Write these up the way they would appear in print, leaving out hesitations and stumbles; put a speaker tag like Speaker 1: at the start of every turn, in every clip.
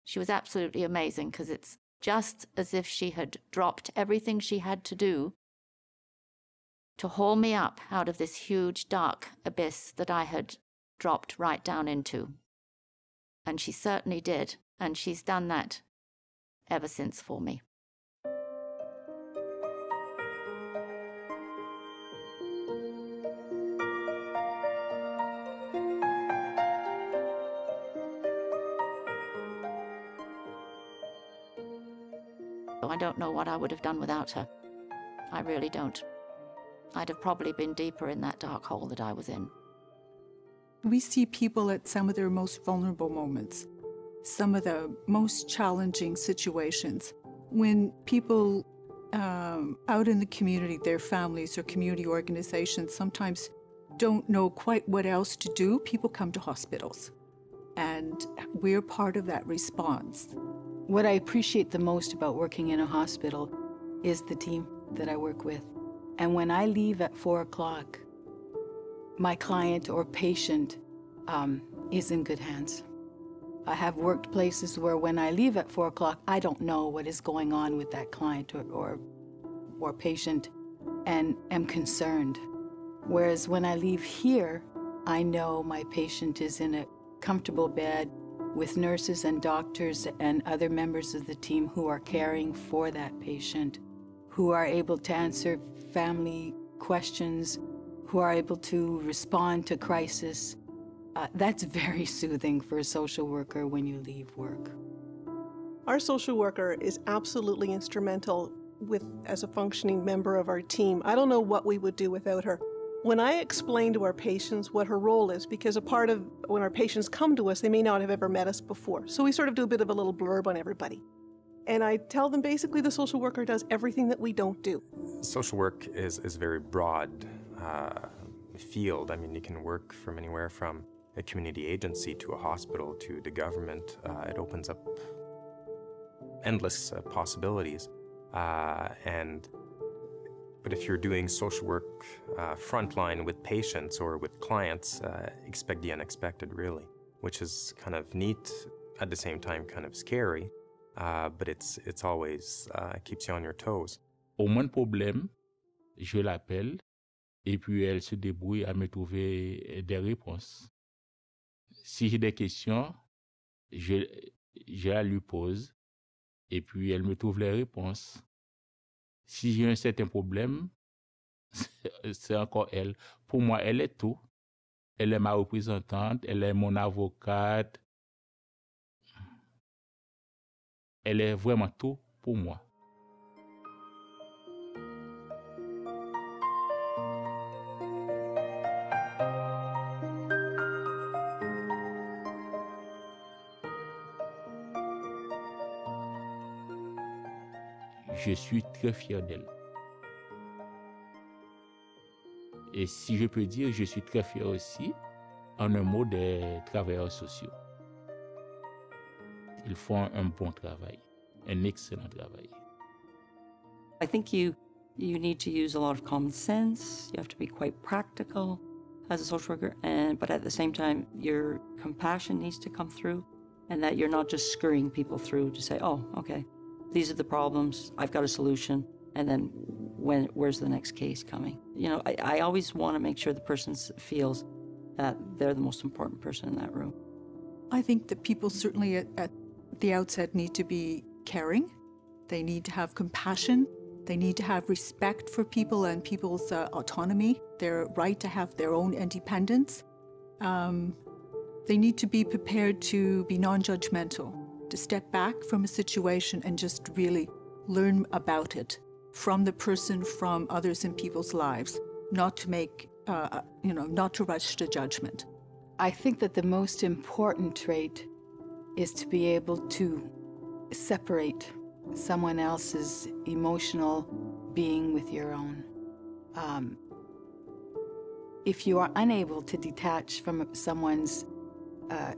Speaker 1: She was absolutely amazing because it's just as if she had dropped everything she had to do to haul me up out of this huge, dark abyss that I had dropped right down into. And she certainly did, and she's done that ever since for me. I don't know what I would have done without her. I really don't. I'd have probably been deeper in that dark hole that I was in.
Speaker 2: We see people at some of their most vulnerable moments, some of the most challenging situations. When people out in the community, their families or community organizations sometimes don't know quite what else to do, people come to hospitals. And we're part of that response.
Speaker 3: What I appreciate the most about working in a hospital is the team that I work with. And when I leave at 4 o'clock, my client or patient is in good hands. I have worked places where when I leave at 4 o'clock, I don't know what is going on with that client or patient and am concerned. Whereas when I leave here, I know my patient is in a comfortable bed with nurses and doctors and other members of the team who are caring for that patient, who are able to answer family questions, who are able to respond to crisis. That's very soothing for a social worker when you leave work.
Speaker 4: Our social worker is absolutely instrumental as a functioning member of our team. I don't know what we would do without her. When I explain to our patients what her role is, because a part of when our patients come to us, they may not have ever met us before. So we sort of do a bit of a little blurb on everybody. And I tell them basically the social worker does everything that we don't do.
Speaker 5: Social work is a very broad field. I mean, you can work from anywhere from a community agency to a hospital to the government. It opens up endless possibilities. But if you're doing social work frontline with patients or with clients, expect the unexpected, really, which is kind of neat, at the same time kind of scary, but it's always keeps you on your toes.
Speaker 6: Au moins de problème, je l'appelle et puis elle se débrouille à me trouver des réponses. Si j'ai des questions, je la lui pose et puis elle me trouve les réponses. Si j'ai un certain problème, c'est encore elle. Pour moi, elle est tout. Elle est ma représentante, elle est mon avocate. Elle est vraiment tout pour moi. Je suis très fier d'elle. Et si je peux dire, je suis très fier aussi, en un mot, des travailleurs sociaux. Ils font un bon travail, un excellent travail.
Speaker 7: I think you need to use a lot of common sense. You have to be quite practical as a social worker, but at the same time, your compassion needs to come through, and that you're not just scurrying people through to say, oh, okay, these are the problems, I've got a solution, and then where's the next case coming? You know, I always want to make sure the person feels that they're the most important person in that room.
Speaker 2: I think that people certainly at the outset need to be caring. They need to have compassion. They need to have respect for people and people's autonomy, their right to have their own independence. They need to be prepared to be non-judgmental, to step back from a situation and just really learn about it from the person, from others in people's lives, not to make, not to rush to judgment.
Speaker 3: I think that the most important trait is to be able to separate someone else's emotional being with your own. If you are unable to detach from someone's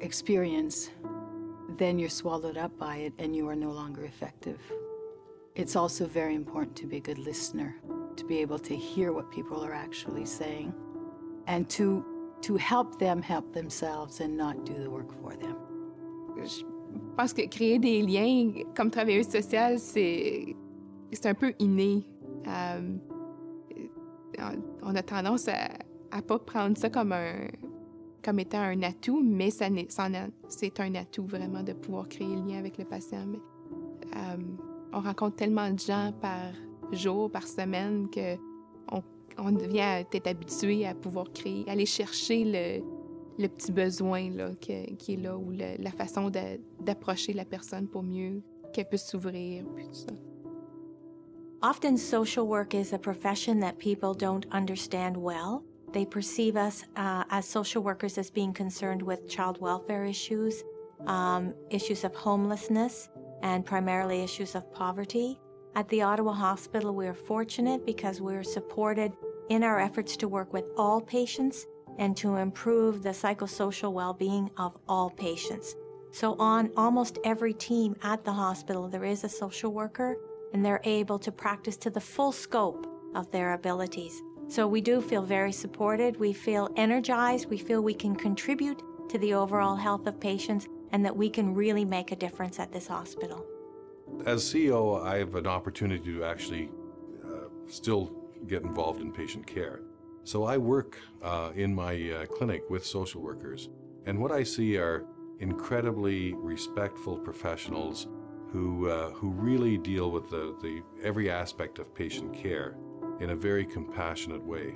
Speaker 3: experience, then you're swallowed up by it and you are no longer effective. It's also very important to be a good listener, to be able to hear what people are actually saying, and to help them help themselves and not do the work for them.
Speaker 8: pense que créer des liens comme travailleuse sociale, c'est un peu inné. On a tendance à pas prendre ça comme étant un atout, mais c'est un atout vraiment de pouvoir créer le lien avec le patient. Mais, on rencontre tellement de gens par jour, par semaine, qu'on devient peut-être habitué à pouvoir aller chercher le petit besoin là, qui est là, ou la façon d'approcher la personne pour mieux qu'elle puisse s'ouvrir, puis tout ça.
Speaker 9: Often social work is a profession that people don't understand well. They perceive us as social workers as being concerned with child welfare issues, issues of homelessness, and primarily issues of poverty. At the Ottawa Hospital, we're fortunate because we're supported in our efforts to work with all patients and to improve the psychosocial well-being of all patients. So on almost every team at the hospital, there is a social worker, and they're able to practice to the full scope of their abilities. So we do feel very supported, we feel energized, we feel we can contribute to the overall health of patients, and that we can really make a difference at this hospital.
Speaker 10: As CEO, I have an opportunity to actually still get involved in patient care. So I work in my clinic with social workers, and what I see are incredibly respectful professionals who really deal with the every aspect of patient care in a very compassionate way.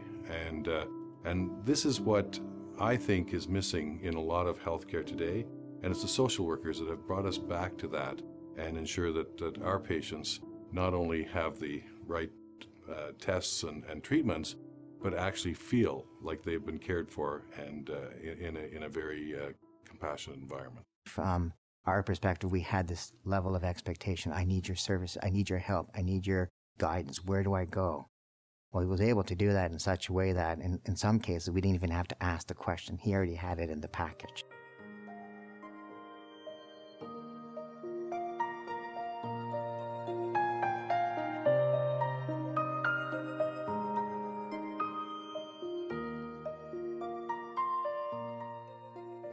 Speaker 10: And this is what I think is missing in a lot of healthcare today, and it's the social workers that have brought us back to that and ensure that our patients not only have the right tests and treatments, but actually feel like they've been cared for and in a very compassionate environment.
Speaker 11: From our perspective, we had this level of expectation. I need your service. I need your help. I need your guidance. Where do I go? Well, he was able to do that in such a way that in some cases we didn't even have to ask the question. He already had it in the package.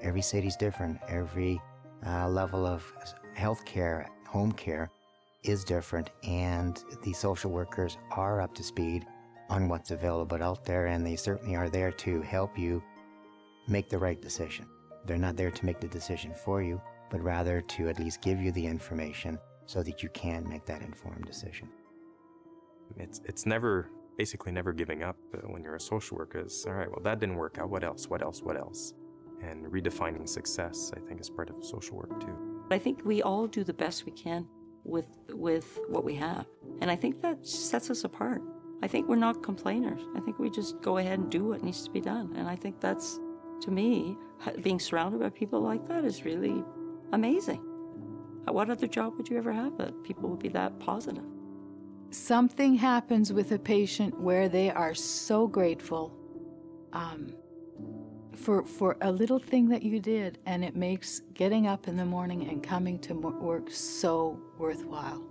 Speaker 11: Every city's different. Every level of healthcare, home care is different, and the social workers are up to speed on what's available out there, and they certainly are there to help you make the right decision. They're not there to make the decision for you, but rather to at least give you the information so that you can make that informed decision.
Speaker 5: It's basically never giving up when you're a social worker. It's, all right, well, that didn't work out. What else? And redefining success, I think, is part of social work too.
Speaker 7: I think we all do the best we can with what we have. And I think that sets us apart. I think we're not complainers. I think we just go ahead and do what needs to be done. And I think that's, to me, being surrounded by people like that is really amazing. What other job would you ever have that people would be that positive?
Speaker 3: Something happens with a patient where they are so grateful for a little thing that you did, and it makes getting up in the morning and coming to work so worthwhile.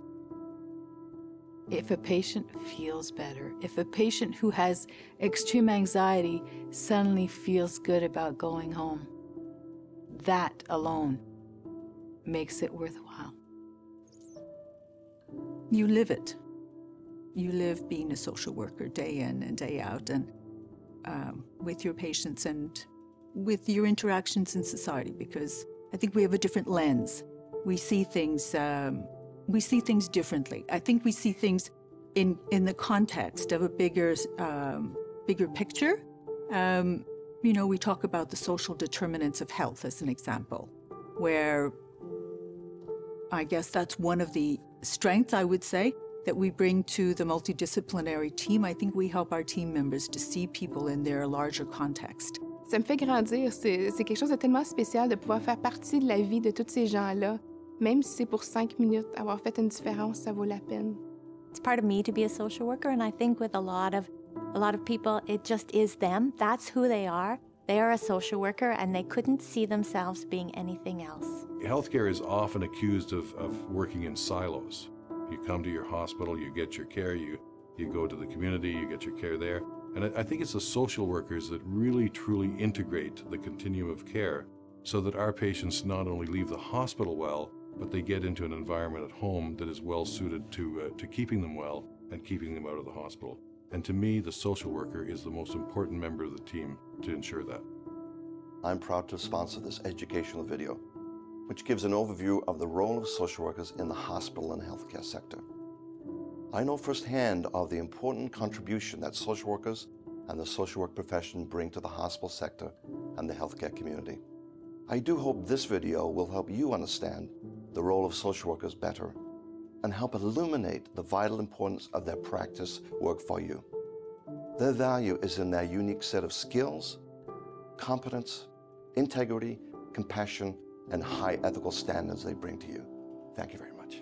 Speaker 3: If a patient feels better, if a patient who has extreme anxiety suddenly feels good about going home, that alone makes it worthwhile.
Speaker 2: You live it. You live being a social worker day in and day out, and with your patients and with your interactions in society, because I think we have a different lens. We see things differently. I think we see things in the context of a bigger picture. You know, we talk about the social determinants of health as an example, where I guess that's one of the strengths, I would say, that we bring to the multidisciplinary team. I think we help our team members to see people in their larger context.
Speaker 8: Ça me fait grandir. C'est quelque chose de tellement spécial de pouvoir faire partie de la vie de tous ces gens-là. Même si c'est pour 5 minutes, avoir fait une différence, ça vaut la peine.
Speaker 9: It's part of me to be a social worker, and I think with a lot of people, it just is them. That's who they are. They are a social worker, and they couldn't see themselves being anything else.
Speaker 10: Healthcare is often accused of working in silos. You come to your hospital, you get your care, you go to the community, you get your care there. And I think it's the social workers that really, truly integrate the continuum of care so that our patients not only leave the hospital well, but they get into an environment at home that is well suited to keeping them well and keeping them out of the hospital. And to me, the social worker is the most important member of the team to ensure that.
Speaker 12: I'm proud to sponsor this educational video, which gives an overview of the role of social workers in the hospital and healthcare sector. I know firsthand of the important contribution that social workers and the social work profession bring to the hospital sector and the healthcare community. I do hope this video will help you understand the role of social workers better and help illuminate the vital importance of their practice work for you. Their value is in their unique set of skills, competence, integrity, compassion, and high ethical standards they bring to you. Thank you very much.